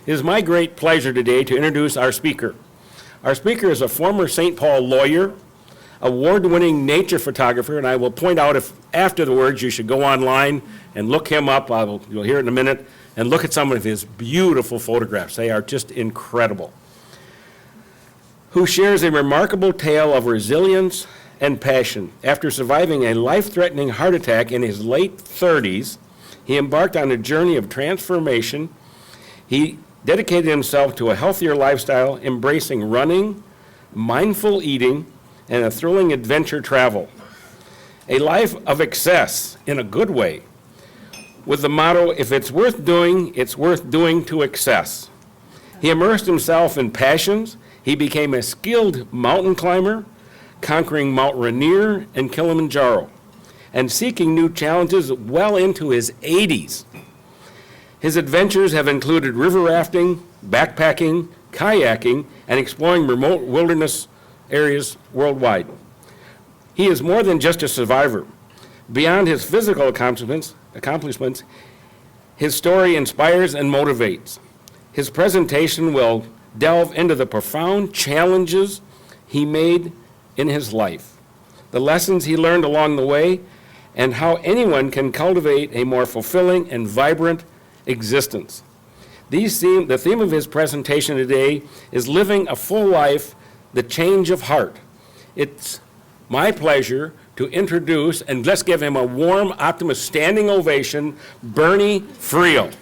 It is my great pleasure today to introduce our speaker. Our speaker is a former St. Paul lawyer, award-winning nature photographer, and I will point out if after the words you should go online and look him up. You'll hear it in a minute, and look at some of his beautiful photographs. They are just incredible. Who shares a remarkable tale of resilience and passion. After surviving a life-threatening heart attack in his late 30s, he embarked on a journey of transformation. He dedicated himself to a healthier lifestyle, embracing running, mindful eating, and a thrilling adventure travel. A life of excess in a good way, with the motto, if it's worth doing to excess. He immersed himself in passions. He became a skilled mountain climber, conquering Mount Rainier and Kilimanjaro, and seeking new challenges well into his 80s. His adventures have included river rafting, backpacking, kayaking, and exploring remote wilderness areas worldwide. He is more than just a survivor. Beyond his physical accomplishments, his story inspires and motivates. His presentation will delve into the profound challenges he made in his life, the lessons he learned along the way, and how anyone can cultivate a more fulfilling and vibrant existence. The theme of his presentation today is living a full life, the change of heart. It's my pleasure to introduce, and let's give him a warm, optimist standing ovation, Bernie Friel.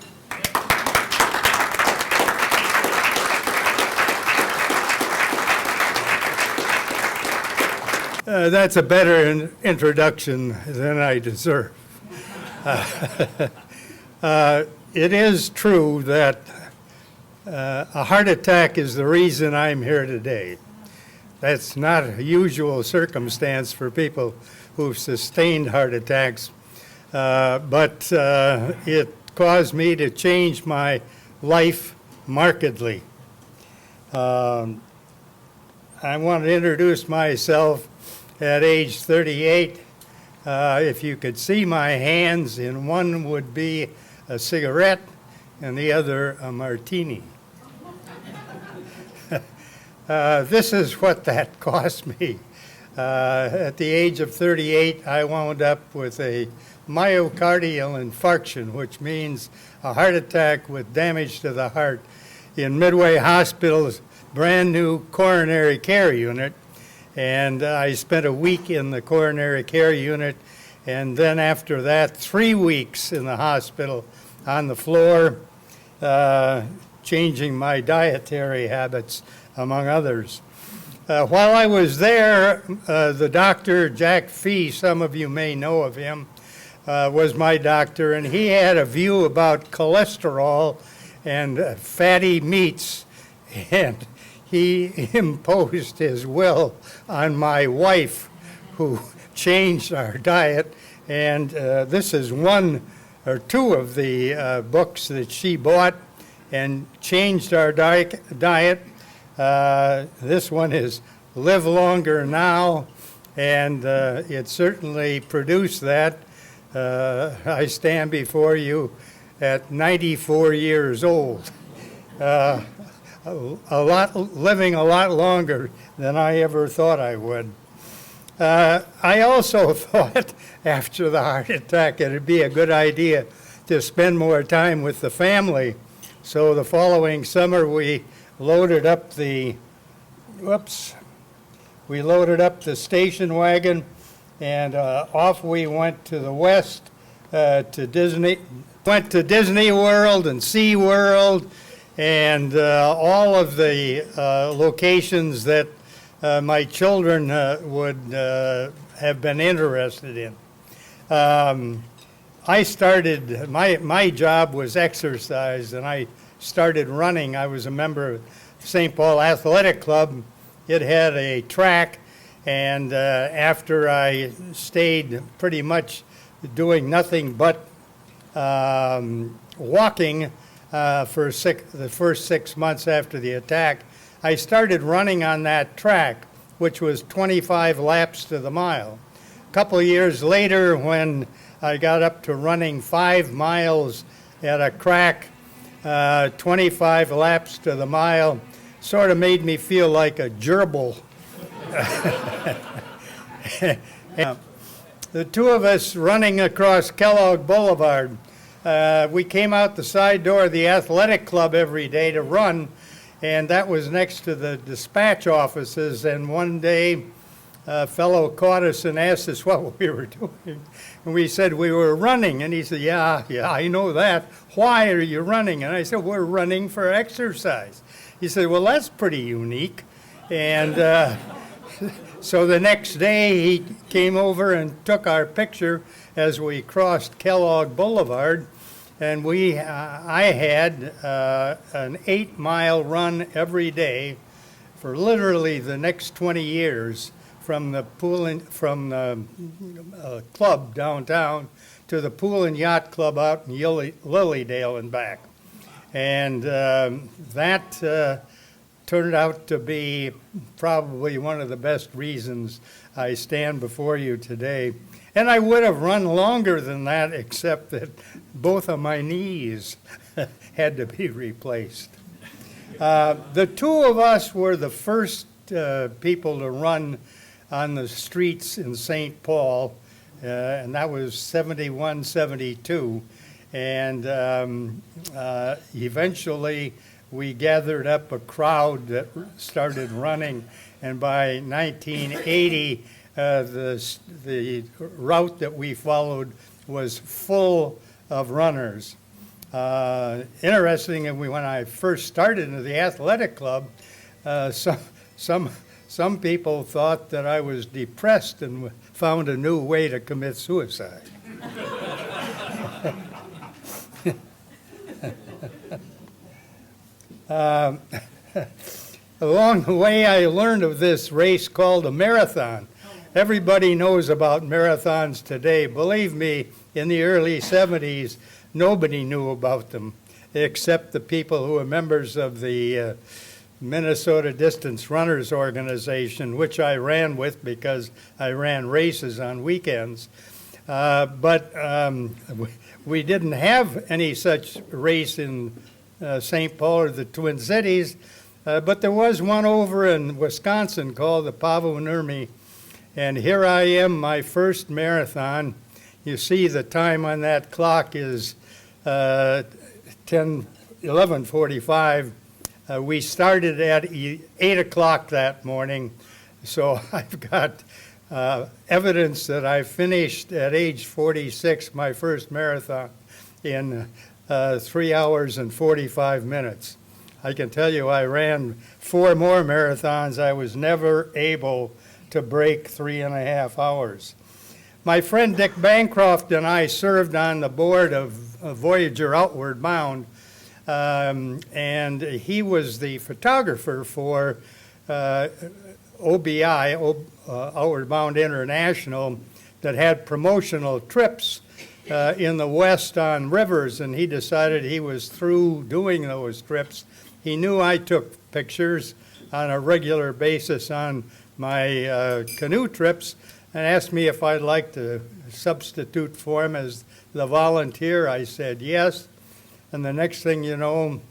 That's a better introduction than I deserve. It is true that a heart attack is the reason I'm here today. That's not a usual circumstance for people who've sustained heart attacks, but it caused me to change my life markedly. I want to introduce myself at age 38. If you could see my hands, in one would be a cigarette and the other a martini. This is what that cost me. At the age of 38, I wound up with a myocardial infarction, which means a heart attack with damage to the heart, in Midway Hospital's brand new coronary care unit. And I spent a week in the coronary care unit, and then after that, 3 weeks in the hospital on the floor, changing my dietary habits, among others. While I was there, the doctor, Jack Fee, some of you may know of him, was my doctor, and he had a view about cholesterol and fatty meats, and he imposed his will on my wife, who changed our diet. And this is one or two of the books that she bought and changed our diet. This one is Live Longer Now, and it certainly produced that. I stand before you at 94 years old. Living a lot longer than I ever thought I would. I also thought after the heart attack it'd be a good idea to spend more time with the family. So the following summer we loaded up the station wagon, and off we went to the west to Disney. Went to Disney World and Sea World and all of the locations that my children would have been interested in. I started, my job was exercise, and I started running. I was a member of St. Paul Athletic Club. It had a track, and after I stayed pretty much doing nothing but walking for the first 6 months after the attack, I started running on that track, which was 25 laps to the mile. A couple of years later, when I got up to running 5 miles at a crack, 25 laps to the mile. Sort of made me feel like a gerbil. The two of us running across Kellogg Boulevard. We came out the side door of the athletic club every day to run, and that was next to the dispatch offices. And one day, a fellow caught us and asked us what we were doing. And we said we were running. And he said, yeah, I know that. Why are you running? And I said, we're running for exercise. He said, well, that's pretty unique. And so the next day, he came over and took our picture as we crossed Kellogg Boulevard. And I had an 8-mile run every day for literally the next 20 years, from the club downtown to the Pool and Yacht Club out in Lilydale and back. And that turned out to be probably one of the best reasons I stand before you today. And I would have run longer than that, except that both of my knees had to be replaced. The two of us were the first people to run on the streets in St. Paul, and that was 71, 72. And eventually we gathered up a crowd that started running, and by 1980, the route that we followed was full of runners. Interesting, when I first started in the athletic club, some people thought that I was depressed and found a new way to commit suicide. Along the way, I learned of this race called a marathon. Everybody knows about marathons today. Believe me, in the early 70s, nobody knew about them, except the people who were members of the Minnesota Distance Runners Organization, which I ran with because I ran races on weekends. But we didn't have any such race in St. Paul or the Twin Cities, but there was one over in Wisconsin called the Pavo Nurmi. And here I am, my first marathon. You see the time on that clock is 11:45. We started at 8 o'clock that morning, so I've got evidence that I finished at age 46 my first marathon in 3 hours and 45 minutes. I can tell you I ran 4 more marathons. I was never able to break 3.5 hours. My friend Dick Bancroft and I served on the board of Voyager Outward Bound, and he was the photographer for OBI, Outward Bound International, that had promotional trips in the West on rivers, and he decided he was through doing those trips. He knew I took pictures on a regular basis on my canoe trips, and asked me if I'd like to substitute for him as the volunteer. I said yes, and the next thing you know,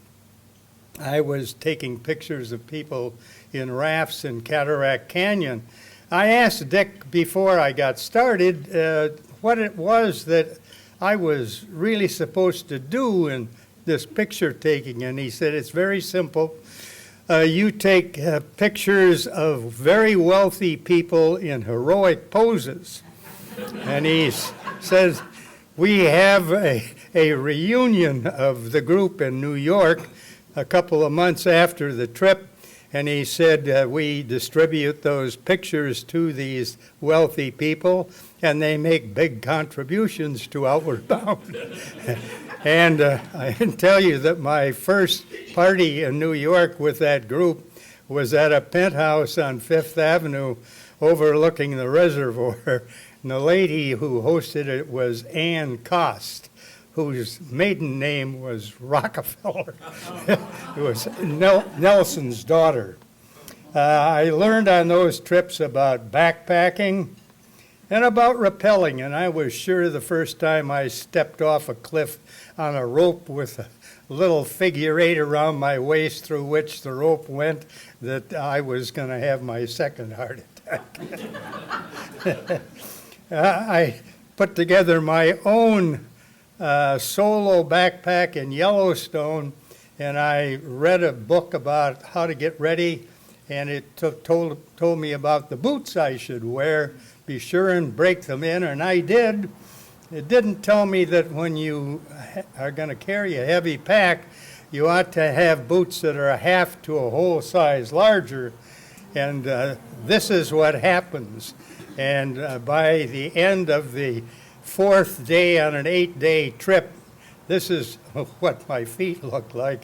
I was taking pictures of people in rafts in Cataract Canyon. I asked Dick before I got started what it was that I was really supposed to do in this picture taking, and he said, it's very simple. You take pictures of very wealthy people in heroic poses. And he says, we have a reunion of the group in New York a couple of months after the trip, and he said, we distribute those pictures to these wealthy people, and they make big contributions to Outward Bound. And I can tell you that my first party in New York with that group was at a penthouse on Fifth Avenue overlooking the reservoir. And the lady who hosted it was Ann Cost, whose maiden name was Rockefeller. It was Nelson's daughter. I learned on those trips about backpacking and about rappelling, and I was sure the first time I stepped off a cliff on a rope with a little figure eight around my waist through which the rope went that I was going to have my second heart attack. I put together my own solo backpack in Yellowstone, and I read a book about how to get ready, and it told me about the boots I should wear. Be sure and break them in, and I did. It didn't tell me that when you are going to carry a heavy pack, you ought to have boots that are a half to a whole size larger, and this is what happens. And by the end of the fourth day on an 8-day trip, this is what my feet looked like.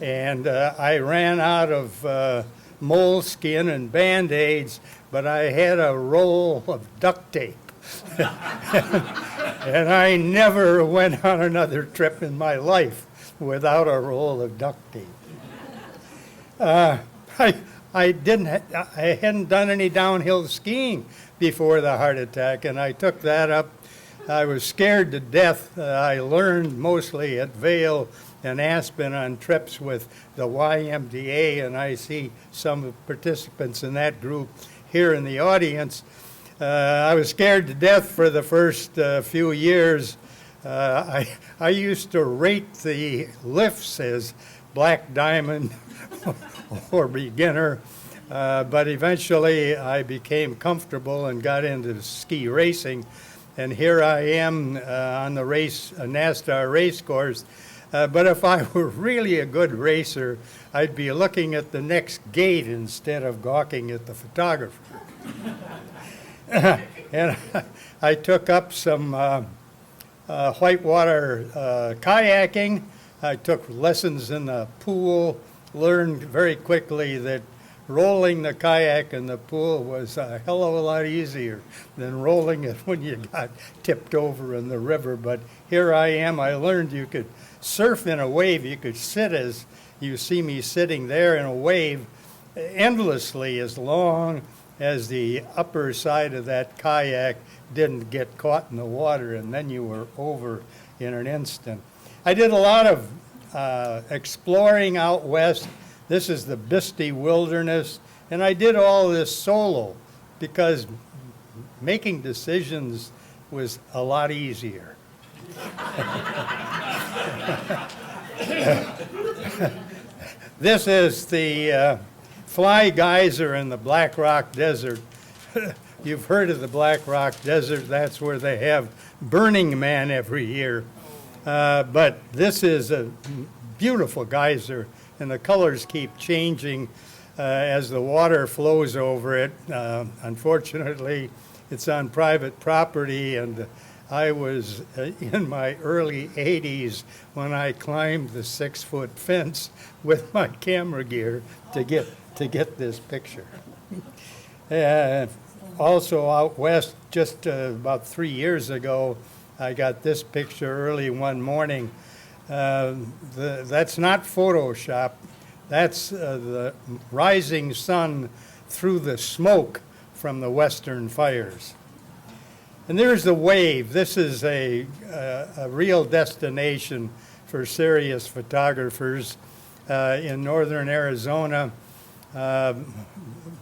And I ran out of moleskin and Band-Aids, but I had a roll of duct tape. And I never went on another trip in my life without a roll of duct tape. I hadn't done any downhill skiing before the heart attack, and I took that up. I was scared to death. I learned mostly at Vail and Aspen on trips with the YMCA, and I see some participants in that group here in the audience. I was scared to death for the first few years. I used to rate the lifts as black diamond or beginner, but eventually I became comfortable and got into ski racing, and here I am on the NASTAR race course. But if I were really a good racer, I'd be looking at the next gate instead of gawking at the photographer. And I took up some whitewater kayaking. I took lessons in the pool, learned very quickly that rolling the kayak in the pool was a hell of a lot easier than rolling it when you got tipped over in the river. But here I am. I learned you could surf in a wave. You could sit as you see me sitting there in a wave endlessly as long as the upper side of that kayak didn't get caught in the water, and then you were over in an instant. I did a lot of exploring out west. This is the Bisty Wilderness, and I did all this solo because making decisions was a lot easier. This is the Fly Geyser in the Black Rock Desert. You've heard of the Black Rock Desert. That's where they have Burning Man every year. But this is a beautiful geyser, and the colors keep changing as the water flows over it. Unfortunately, it's on private property, and I was in my early 80s when I climbed the 6-foot fence with my camera gear to get this picture. Also out west, just about 3 years ago, I got this picture early one morning. That's not Photoshop. That's the rising sun through the smoke from the western fires. And there's the wave. This is a real destination for serious photographers in northern Arizona.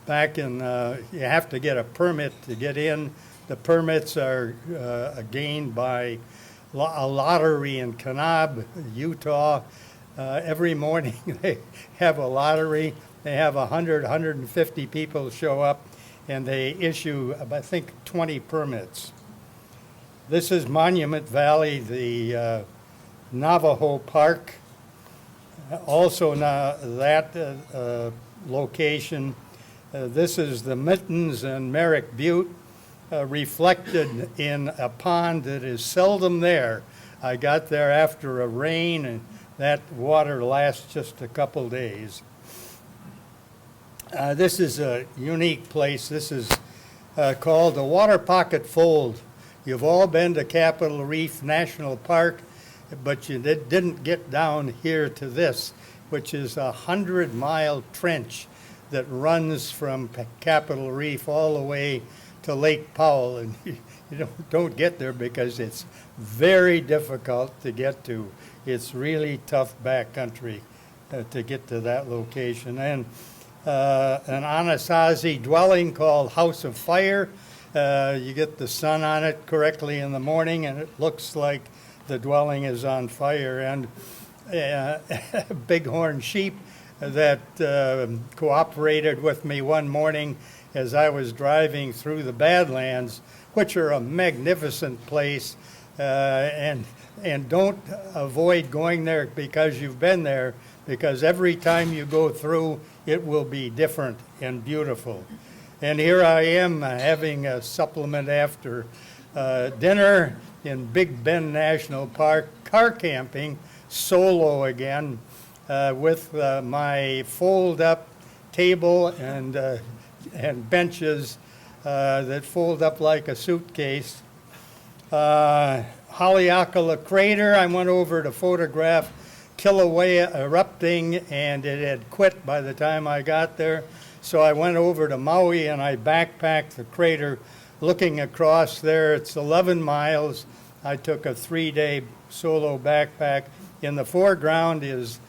Back in, you have to get a permit to get in. The permits are gained by a lottery in Kanab, Utah. Every morning they have a lottery. They have 150 people show up, and they issue, I think, 20 permits. This is Monument Valley, the Navajo Park. Also that location. This is the Mittens and Merrick Butte, reflected in a pond that is seldom there. I got there after a rain, and that water lasts just a couple days. This is a unique place. This is called the Water Pocket Fold. You've all been to Capitol Reef National Park, but you didn't get down here to this, which is a 100-mile trench that runs from Capitol Reef all the way to Lake Powell, and you don't get there because it's very difficult to get to. It's really tough backcountry to get to that location. And an Anasazi dwelling called House of Fire. You get the sun on it correctly in the morning, and it looks like the dwelling is on fire. And bighorn sheep that cooperated with me one morning as I was driving through the Badlands, which are a magnificent place, and don't avoid going there because you've been there, because every time you go through, it will be different and beautiful. And here I am having a supplement after dinner in Big Bend National Park, car camping, solo again, with my fold-up table and benches that fold up like a suitcase. Haleakala Crater, I went over to photograph Kilauea erupting, and it had quit by the time I got there. So I went over to Maui and I backpacked the crater looking across there. It's 11 miles. I took a 3-day solo backpack. In the foreground is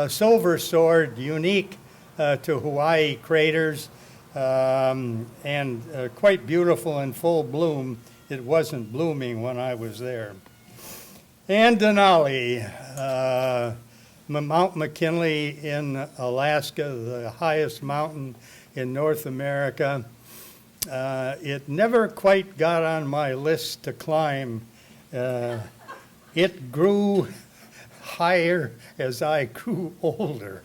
Silver Sword, unique to Hawaii craters, and quite beautiful in full bloom. It wasn't blooming when I was there. And Denali, Mount McKinley in Alaska, the highest mountain in North America. It never quite got on my list to climb. It grew higher as I grew older.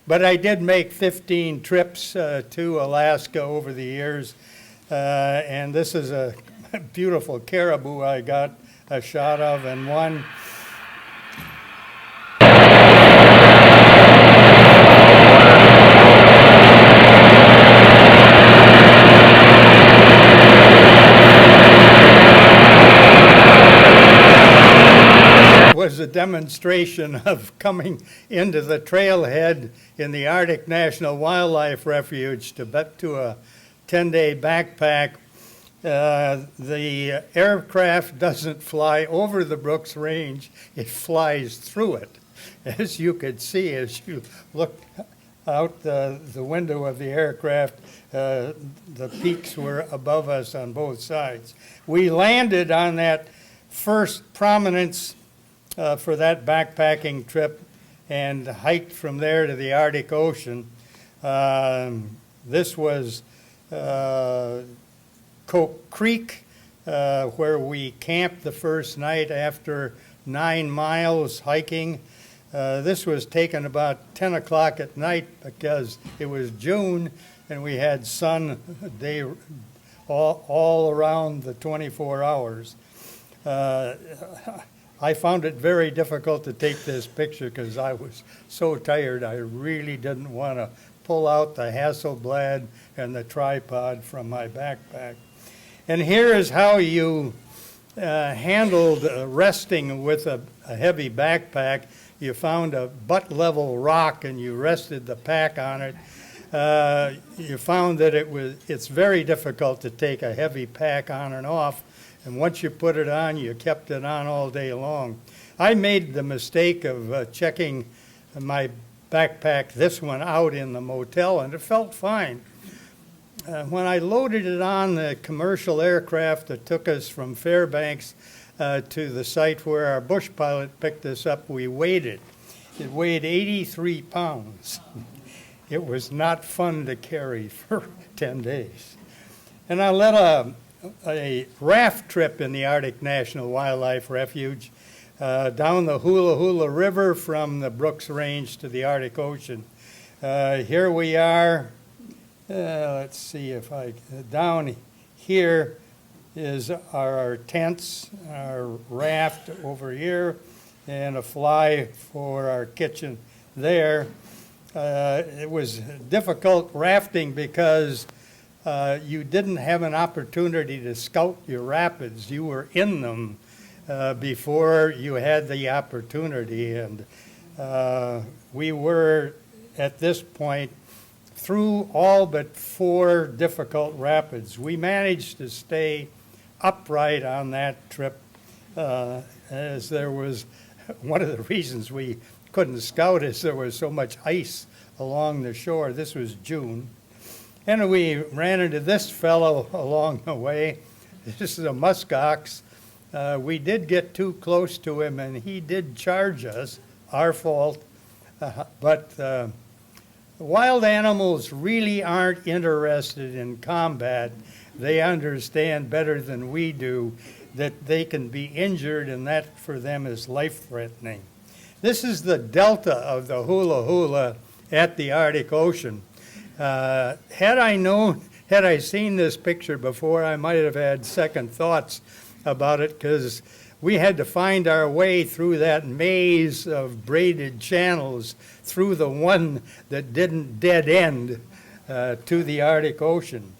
But I did make 15 trips to Alaska over the years, and this is a beautiful caribou I got a shot of, and one was a demonstration of coming into the trailhead in the Arctic National Wildlife Refuge to a 10-day backpack. The aircraft doesn't fly over the Brooks Range, it flies through it. As you could see as you look out the window of the aircraft, the peaks were above us on both sides. We landed on that first prominence for that backpacking trip and hiked from there to the Arctic Ocean. This was Coke Creek, where we camped the first night after 9 miles hiking. This was taken about 10 o'clock at night because it was June and we had sun day all around the 24 hours. I found it very difficult to take this picture because I was so tired. I really didn't want to pull out the Hasselblad and the tripod from my backpack. And here is how you handled resting with a heavy backpack. You found a butt-level rock and you rested the pack on it. You found that it's very difficult to take a heavy pack on and off. And once you put it on, you kept it on all day long. I made the mistake of checking my backpack, this one, out in the motel, and it felt fine. When I loaded it on the commercial aircraft that took us from Fairbanks to the site where our bush pilot picked us up, we weighed it. It weighed 83 pounds. It was not fun to carry for 10 days. And I led a raft trip in the Arctic National Wildlife Refuge down the Hula Hula River from the Brooks Range to the Arctic Ocean. Here we are. Let's see if down here is our tents, our raft over here, and a fly for our kitchen there. It was difficult rafting because you didn't have an opportunity to scout your rapids. You were in them before you had the opportunity. And we were, at this point, through all but 4 difficult rapids. We managed to stay upright on that trip as there was, one of the reasons we couldn't scout is there was so much ice along the shore. This was June. And we ran into this fellow along the way. This is a muskox. We did get too close to him, and he did charge us, our fault. But wild animals really aren't interested in combat. They understand better than we do that they can be injured, and that for them is life-threatening. This is the delta of the Hula Hula at the Arctic Ocean. Had I seen this picture before, I might have had second thoughts about it, because we had to find our way through that maze of braided channels through the one that didn't dead end to the Arctic Ocean.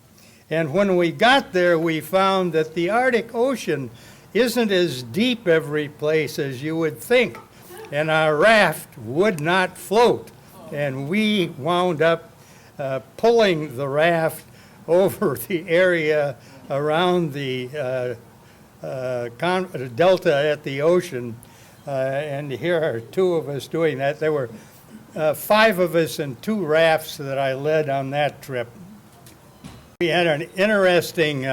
And when we got there, we found that the Arctic Ocean isn't as deep every place as you would think, and our raft would not float. And we wound up pulling the raft over the area around the delta at the ocean, and here are two of us doing that. There were 5 of us in 2 rafts that I led on that trip. We had an interesting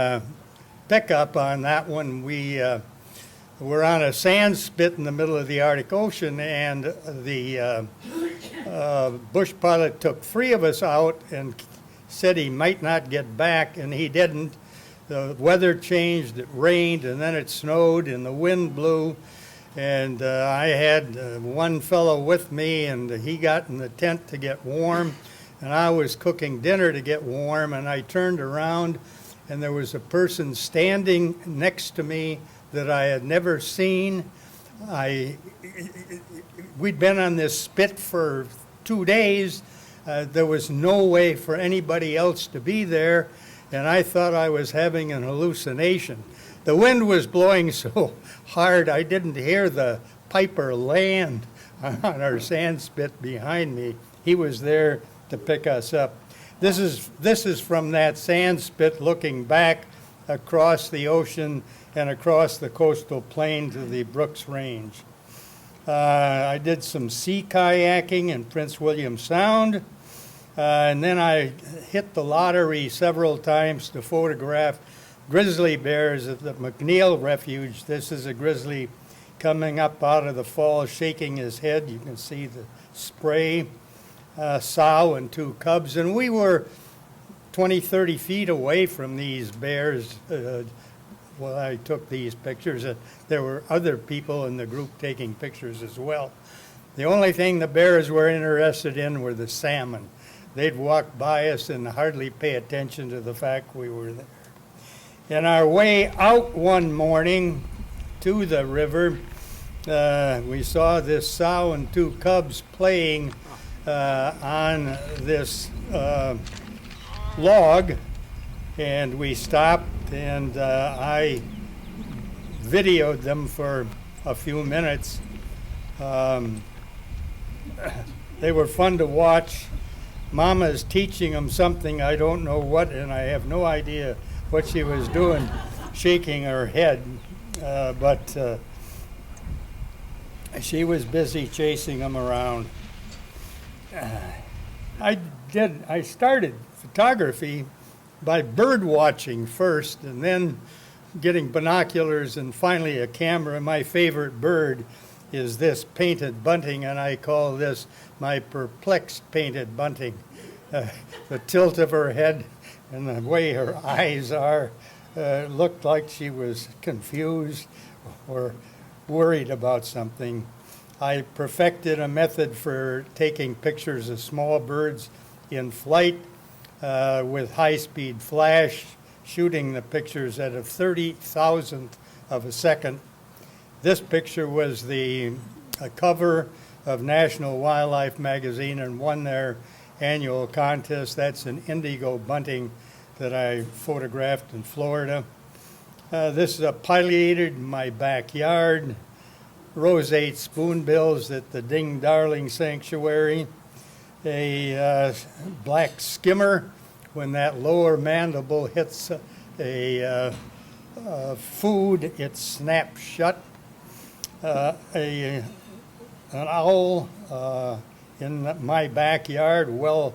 pickup on that one. We were on a sand spit in the middle of the Arctic Ocean, and the bush pilot took 3 of us out and said he might not get back, and he didn't. The weather changed, it rained, and then it snowed, and the wind blew. And I had one fellow with me, and he got in the tent to get warm, and I was cooking dinner to get warm, and I turned around, and there was a person standing next to me that I had never seen. We'd been on this spit for 2 days. There was no way for anybody else to be there, and I thought I was having an hallucination. The wind was blowing so hard I didn't hear the piper land on our sand spit behind me. He was there to pick us up. This is from that sand spit looking back across the ocean and across the coastal plain to the Brooks Range. I did some sea kayaking in Prince William Sound, and then I hit the lottery several times to photograph grizzly bears at the McNeil Refuge. This is a grizzly coming up out of the falls, shaking his head. You can see the spray, sow and 2 cubs. And we were 20, 30 feet away from these bears while I took these pictures. There were other people in the group taking pictures as well. The only thing the bears were interested in were the salmon. They'd walk by us and hardly pay attention to the fact we were there. In our way out one morning to the river, we saw this sow and 2 cubs playing on this log, and we stopped, and I videoed them for a few minutes. They were fun to watch. Mama's teaching them something, I don't know what, and I have no idea what she was doing, shaking her head, but she was busy chasing them around. I started photography by bird watching first, and then getting binoculars, and finally a camera. My favorite bird is this painted bunting, and I call this my perplexed painted bunting. The tilt of her head and the way her eyes are looked like she was confused or worried about something. I perfected a method for taking pictures of small birds in flight with high-speed flash, shooting the pictures at a 30,000th of a second. This picture was the cover of National Wildlife Magazine and won their annual contest. That's an indigo bunting that I photographed in Florida. This is a pileated in my backyard, roseate spoonbills at the Ding Darling Sanctuary, a black skimmer. When that lower mandible hits a food, it snaps shut. an owl in my backyard, well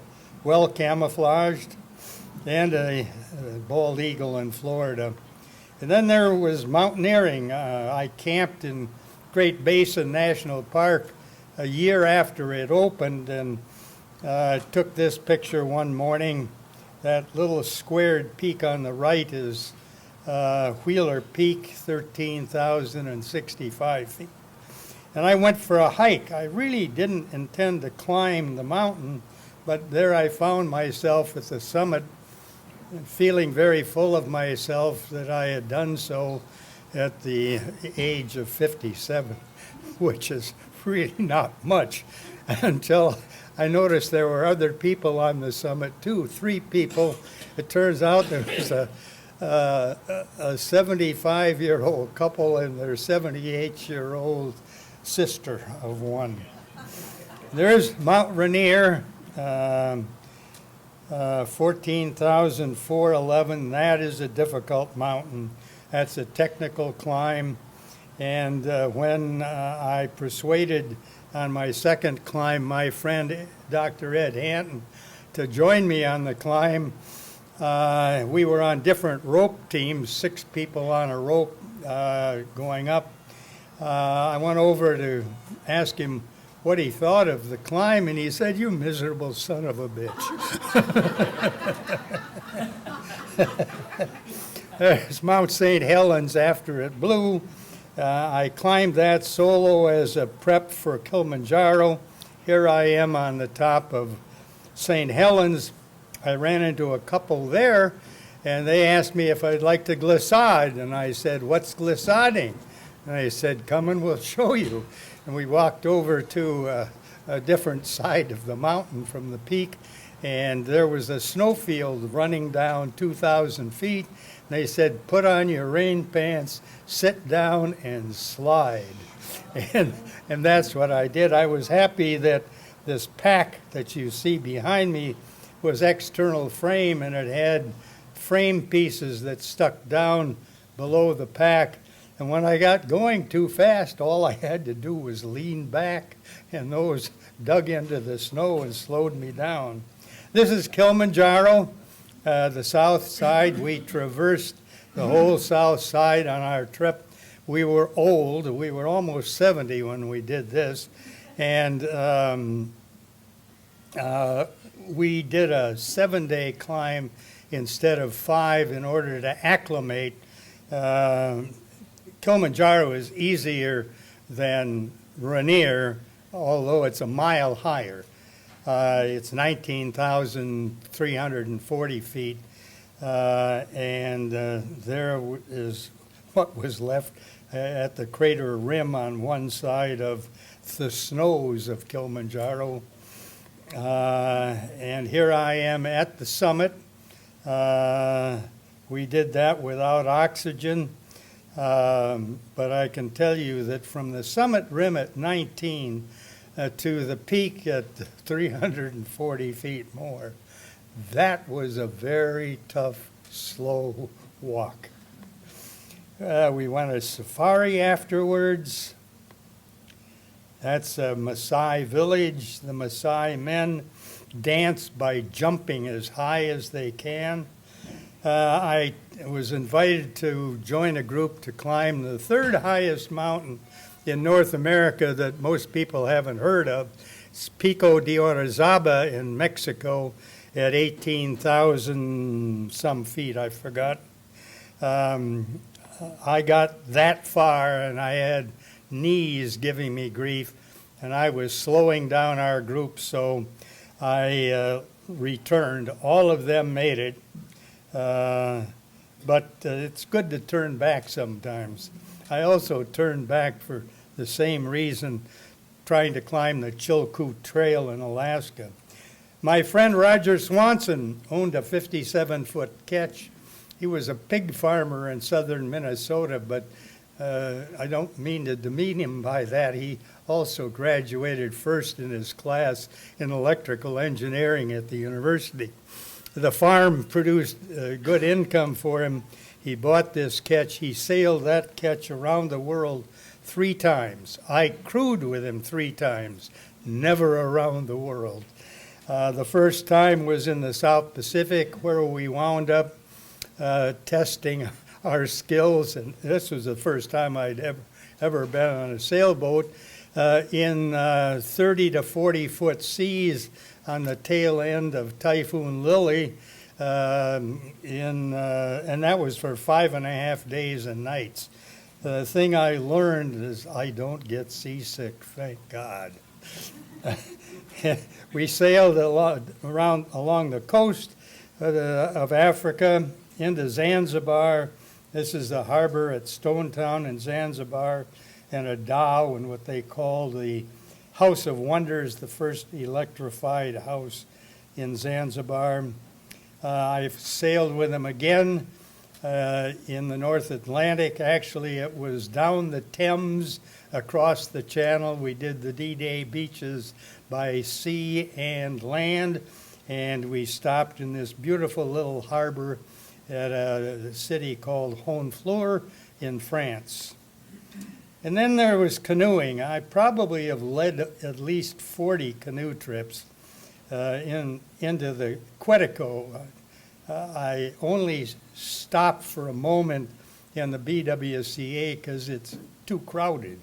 camouflaged, and a bald eagle in Florida. And then there was mountaineering. I camped in Great Basin National Park a year after it opened, and took this picture one morning. That little squared peak on the right is Wheeler Peak, 13,065 feet. And I went for a hike. I really didn't intend to climb the mountain, but there I found myself at the summit, feeling very full of myself that I had done so at the age of 57, which is really not much, until I noticed there were other people on the summit too, 3 people. It turns out there was a 75-year-old couple and their 78-year-old sister of one. There's Mount Rainier, 14,411. That is a difficult mountain. That's a technical climb. And when I persuaded on my second climb my friend Dr. Ed Hanton to join me on the climb, we were on different rope teams, 6 people on a rope going up. I went over to ask him what he thought of the climb, and he said, "You miserable son of a bitch." There's Mount St. Helens after it blew. I climbed that solo as a prep for Kilimanjaro. Here I am on the top of St. Helens. I ran into a couple there, and they asked me if I'd like to glissade, and I said, "What's glissading?" And they said, "Come and we'll show you." And we walked over to a different side of the mountain from the peak, and there was a snowfield running down 2,000 feet. And they said, "Put on your rain pants, sit down, and slide." And that's what I did. I was happy that this pack that you see behind me was external frame, and it had frame pieces that stuck down below the pack. And when I got going too fast, all I had to do was lean back, and those dug into the snow and slowed me down. This is Kilimanjaro, the south side. We traversed the whole south side on our trip. We were old. We were almost 70 when we did this. And we did a 7-day climb instead of 5 in order to acclimate. Kilimanjaro is easier than Rainier, although it's a mile higher. It's 19,340 feet, and there is what was left at the crater rim on one side of the snows of Kilimanjaro. And here I am at the summit. We did that without oxygen. But I can tell you that from the summit rim at 19 to the peak at 340 feet more, that was a very tough, slow walk. We went a safari afterwards. That's a Maasai village. The Maasai men dance by jumping as high as they can. I was invited to join a group to climb the 3rd highest mountain in North America that most people haven't heard of. It's Pico de Orizaba in Mexico at 18,000 some feet, I forgot. I got that far and I had knees giving me grief, and I was slowing down our group, so I returned. All of them made it. But it's good to turn back sometimes. I also turned back for the same reason, trying to climb the Chilkoot Trail in Alaska. My friend Roger Swanson owned a 57-foot catch. He was a pig farmer in southern Minnesota, but I don't mean to demean him by that. He also graduated first in his class in electrical engineering at the university. The farm produced good income for him. He bought this catch. He sailed that catch around the world 3 times. I crewed with him 3 times, never around the world. The first time was in the South Pacific, where we wound up testing our skills, and this was the first time I'd ever been on a sailboat in 30 to 40 foot seas on the tail end of Typhoon Lily, and that was for 5.5 days and nights. The thing I learned is I don't get seasick, thank God. We sailed along the coast of Africa into Zanzibar. This is the harbor at Stone Town in Zanzibar, and a dhow in what they call the House of Wonders, the first electrified house in Zanzibar. I've sailed with them again in the North Atlantic. Actually, it was down the Thames, across the channel. We did the D-Day beaches by sea and land, and we stopped in this beautiful little harbor at a city called Honfleur in France. And then there was canoeing. I probably have led at least 40 canoe trips into the Quetico. I only stopped for a moment in the BWCA because it's too crowded.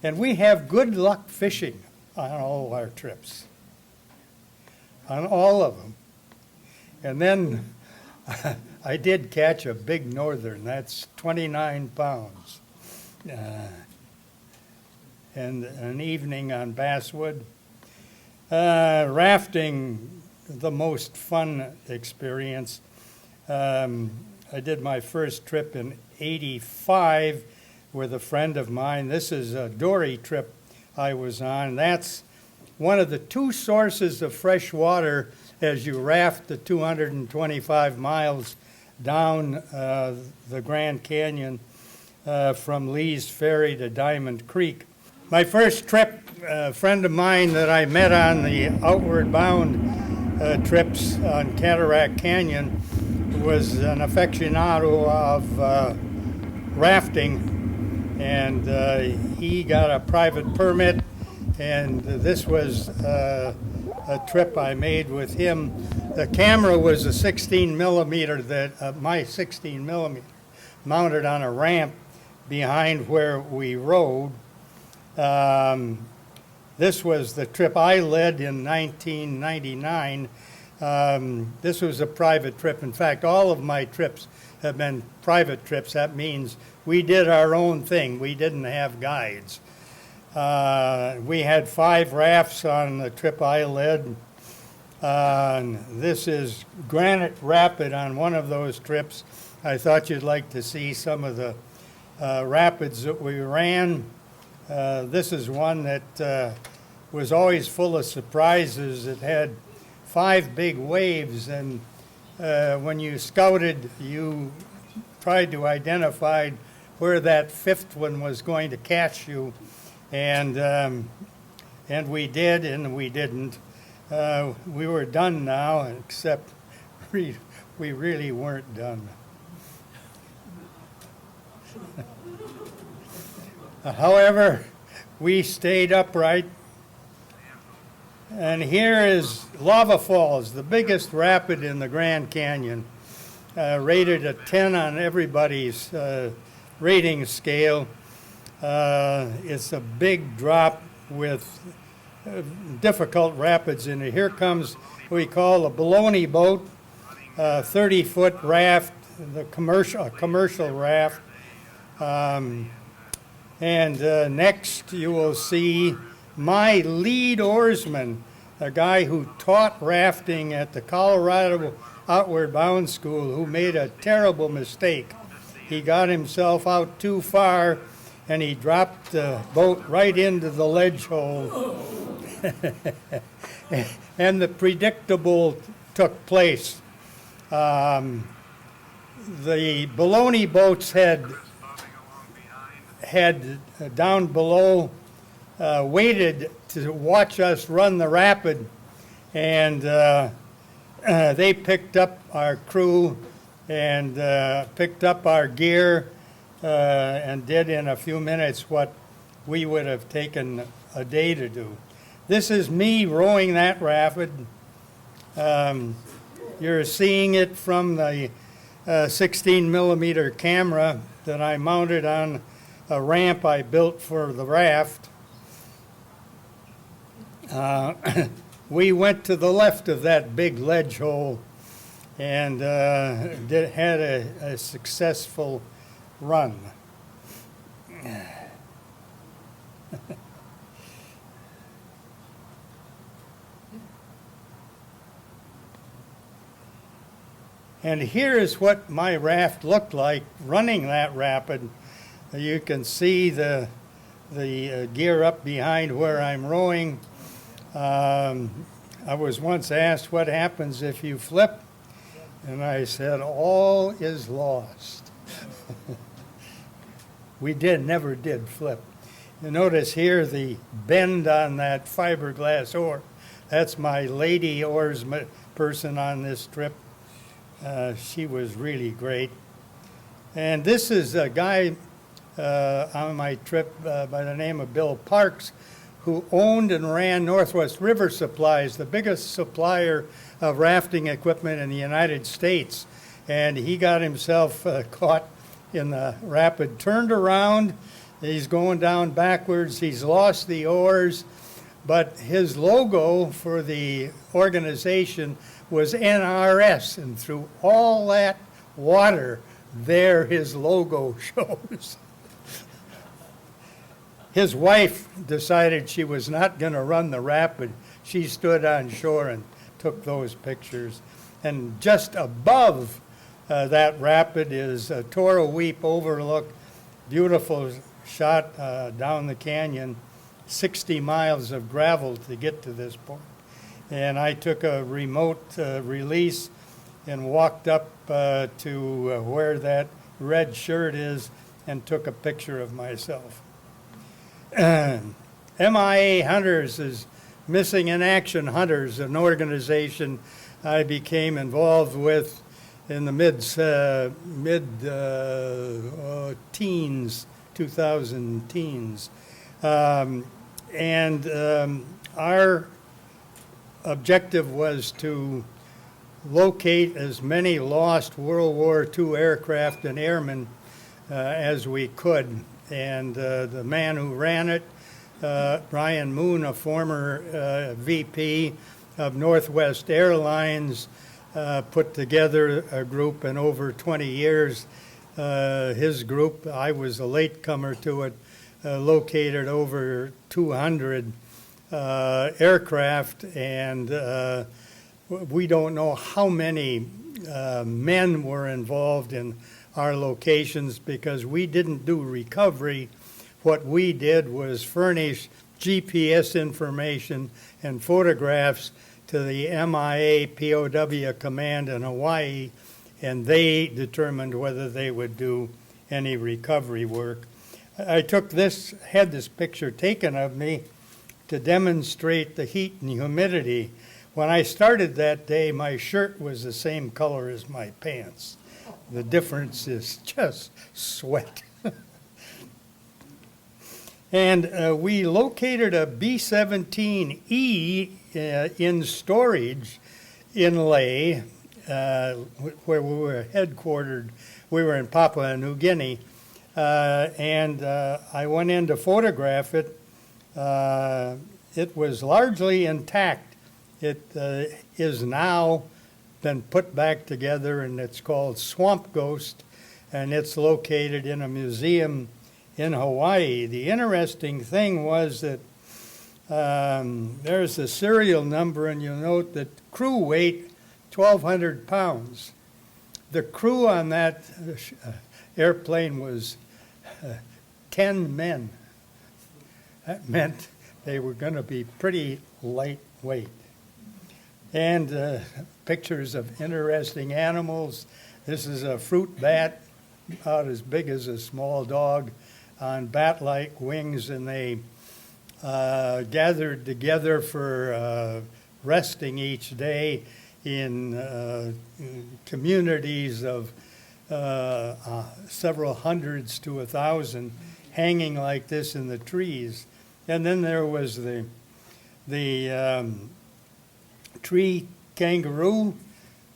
And we have good luck fishing on all our trips, on all of them. And then I did catch a big northern, that's 29 pounds. And an evening on Basswood. Rafting, the most fun experience. I did my first trip in '85 with a friend of mine. This is a dory trip I was on. That's one of the 2 sources of fresh water as you raft the 225 miles down the Grand Canyon from Lee's Ferry to Diamond Creek. My first trip, a friend of mine that I met on the outward bound trips on Cataract Canyon was an aficionado of rafting, and he got a private permit, and this was a trip I made with him. The camera was a 16 millimeter my 16 millimeter, mounted on a ramp behind where we rode. This was the trip I led in 1999. This was a private trip. In fact, all of my trips have been private trips. That means we did our own thing. We didn't have guides. We had 5 rafts on the trip I led. This is Granite Rapid on one of those trips. I thought you'd like to see some of the rapids that we ran. This is one that was always full of surprises. It had 5 big waves, and when you scouted, you tried to identify where that 5th one was going to catch you, and we did, and we didn't. We were done now, except we really weren't done. However, we stayed upright. And here is Lava Falls, the biggest rapid in the Grand Canyon, rated a 10 on everybody's rating scale. It's a big drop with difficult rapids in it. Here comes what we call a baloney boat, 30-foot raft, the commercial raft. And next you will see my lead oarsman, a guy who taught rafting at the Colorado Outward Bound School, who made a terrible mistake. He got himself out too far, and he dropped the boat right into the ledge hole. And the predictable took place. The baloney boats had down below waited to watch us run the rapid, and they picked up our crew and picked up our gear and did in a few minutes what we would have taken a day to do. This is me rowing that rapid. You're seeing it from the 16 millimeter camera that I mounted on a ramp I built for the raft. We went to the left of that big ledge hole and had a successful run. And here is what my raft looked like running that rapid. You can see the gear up behind where I'm rowing. I was once asked what happens if you flip, and I said, all is lost. We never did flip. You notice here the bend on that fiberglass oar. That's my lady oars person on this trip. She was really great. And this is a guy on my trip by the name of Bill Parks, who owned and ran Northwest River Supplies, the biggest supplier of rafting equipment in the United States. And he got himself caught in the rapid, turned around, he's going down backwards, he's lost the oars, but his logo for the organization was NRS, and through all that water, there his logo shows. His wife decided she was not going to run the rapid. She stood on shore and took those pictures. And just above that rapid is Toro Weep Overlook, beautiful shot down the canyon, 60 miles of gravel to get to this point. And I took a remote release and walked up to where that red shirt is and took a picture of myself. MIA Hunters is Missing in Action Hunters, an organization I became involved with in the mid-teens, 2000 teens. Our objective was to locate as many lost World War II aircraft and airmen as we could. And the man who ran it, Brian Moon, a former VP of Northwest Airlines, put together a group in over 20 years. His group, I was a latecomer to it, located over 200 aircraft, and we don't know how many men were involved in our locations because we didn't do recovery. What we did was furnish GPS information and photographs to the MIA POW command in Hawaii, and they determined whether they would do any recovery work. I had this picture taken of me to demonstrate the heat and humidity. When I started that day, my shirt was the same color as my pants. The difference is just sweat. And we located a B-17E in storage in Lae, where we were headquartered. We were in Papua New Guinea. And I went in to photograph it. It was largely intact. It is now been put back together, and it's called Swamp Ghost, and it's located in a museum in Hawaii. The interesting thing was that there's a serial number, and you'll note that crew weight 1,200 pounds. The crew on that airplane was 10 men. That meant they were going to be pretty lightweight. And pictures of interesting animals. This is a fruit bat, about as big as a small dog, on bat-like wings, and they gathered together for resting each day in communities of several hundreds to 1,000 hanging like this in the trees. And then there was the tree kangaroo.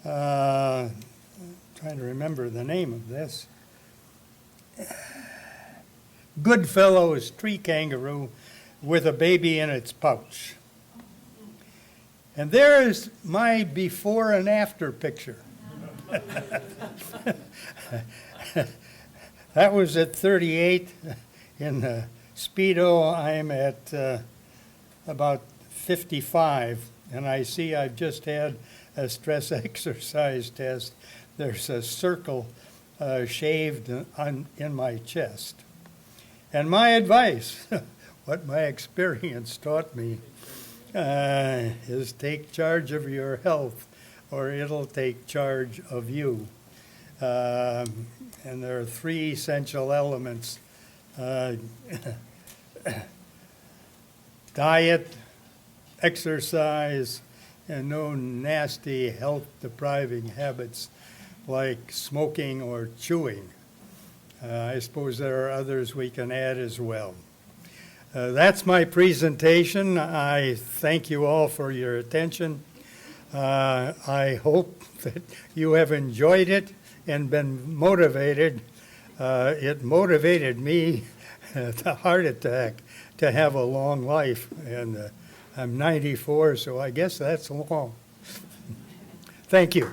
Trying to remember the name of this. Goodfellow's tree kangaroo with a baby in its pouch. And there's my before and after picture. That was at 38. In Speedo, I'm at about 55. And I see I've just had a stress exercise test. There's a circle shaved in my chest. And my advice, what my experience taught me, is take charge of your health or it'll take charge of you. And there are 3 essential elements. Diet, exercise, and no nasty health-depriving habits like smoking or chewing. I suppose there are others we can add as well. That's my presentation. I thank you all for your attention. I hope that you have enjoyed it and been motivated. It motivated me, the heart attack, to have a long life. And I'm 94, so I guess that's long. Thank you.